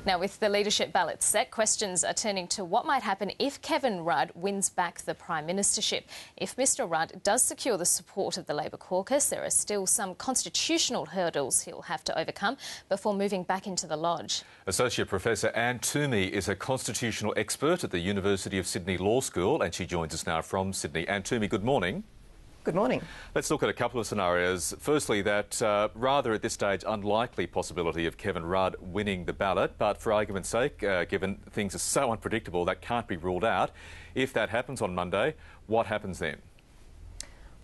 Now, with the leadership ballot set, questions are turning to what might happen if Kevin Rudd wins back the Prime Ministership. If Mr Rudd does secure the support of the Labor caucus, there are still some constitutional hurdles he'll have to overcome before moving back into the lodge. Associate Professor Anne Twoemy is a constitutional expert at the University of Sydney Law School, and she joins us now from Sydney. Anne Twoemy, good morning. Good morning. Let's look at a couple of scenarios. Firstly, that rather at this stage unlikely possibility of Kevin Rudd winning the ballot, but for argument's sake, given things are so unpredictable, that can't be ruled out. If that happens on Monday, what happens then?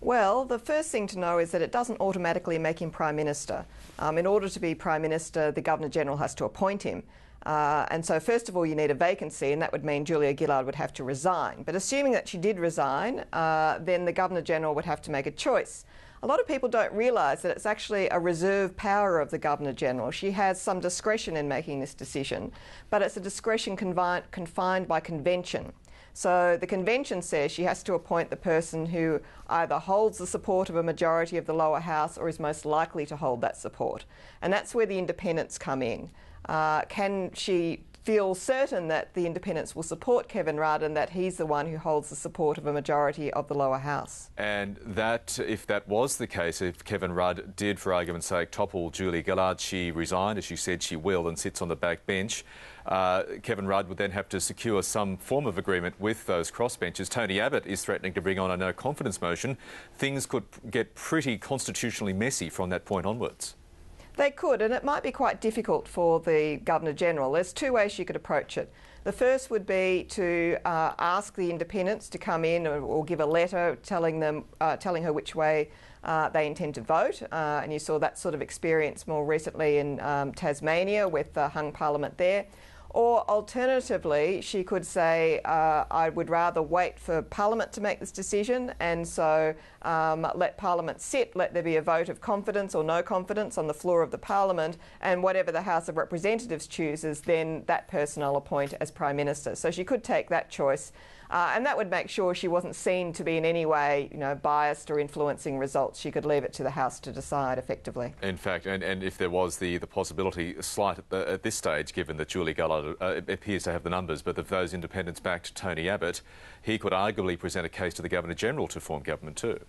Well, the first thing to know is that it doesn't automatically make him Prime Minister. In order to be Prime Minister, the Governor-General has to appoint him. And so first of all you need a vacancy, and that would mean Julia Gillard would have to resign. But assuming that she did resign, then the Governor-General would have to make a choice. A lot of people don't realise that it's actually a reserve power of the Governor-General. She has some discretion in making this decision, but it's a discretion confined by convention. So the convention says she has to appoint the person who either holds the support of a majority of the lower house or is most likely to hold that support. And that's where the independents come in. Can she feel certain that the independents will support Kevin Rudd and that he's the one who holds the support of a majority of the lower house? And that, if that was the case, if Kevin Rudd did, for argument's sake, topple Julia Gillard, she resigned, as she said she will, and sits on the back bench. Kevin Rudd would then have to secure some form of agreement with those crossbenchers. Tony Abbott is threatening to bring on a no-confidence motion. Things could get pretty constitutionally messy from that point onwards. They could, and it might be quite difficult for the Governor-General. There's two ways she could approach it. The first would be to ask the independents to come in or give a letter telling her which way they intend to vote. And you saw that sort of experience more recently in Tasmania with the hung parliament there. Or alternatively, she could say, I would rather wait for Parliament to make this decision, and so let Parliament sit, let there be a vote of confidence or no confidence on the floor of the Parliament, and whatever the House of Representatives chooses, then that person I'll appoint as Prime Minister. So she could take that choice, and that would make sure she wasn't seen to be in any way, biased or influencing results. She could leave it to the House to decide effectively. In fact, and if there was the possibility slight at this stage, given that Julia Gillard appears to have the numbers, but if those independents backed Tony Abbott, he could arguably present a case to the Governor-General to form government too.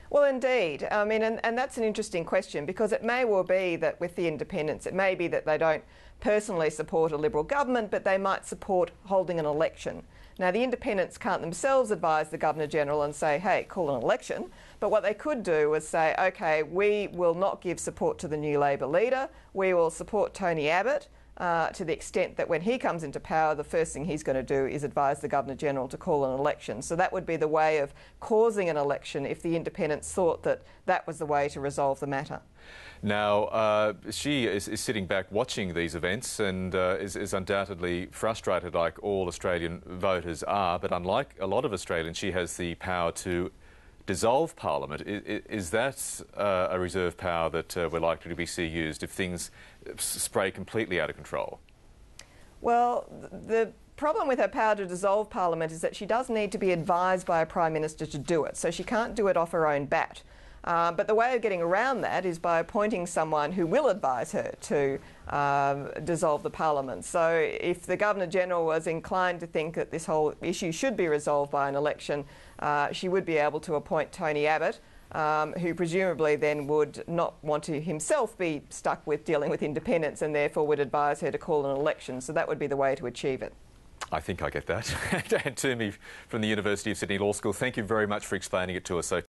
Well, indeed. I mean, and that's an interesting question, because it may well be that with the independents, it may be that they don't personally support a Liberal government, but they might support holding an election. Now, the independents can't themselves advise the Governor-General and say, hey, call an election. But what they could do is say, OK, we will not give support to the new Labor leader. We will support Tony Abbott to the extent that when he comes into power, the first thing he's going to do is advise the Governor-General to call an election. So that would be the way of causing an election if the independents thought that that was the way to resolve the matter. Now, she is sitting back watching these events and is undoubtedly frustrated, like all Australian voters are, but unlike a lot of Australians, she has the power to dissolve Parliament. Is that a reserve power that we're likely to see used if things spray completely out of control? Well, the problem with her power to dissolve Parliament is that she does need to be advised by a Prime Minister to do it, so she can't do it off her own bat. But the way of getting around that is by appointing someone who will advise her to dissolve the Parliament. So if the Governor-General was inclined to think that this whole issue should be resolved by an election, she would be able to appoint Tony Abbott, who presumably then would not want to himself be stuck with dealing with independents and therefore would advise her to call an election. So that would be the way to achieve it. I think I get that. Anne Twoemy from the University of Sydney Law School, thank you very much for explaining it to us so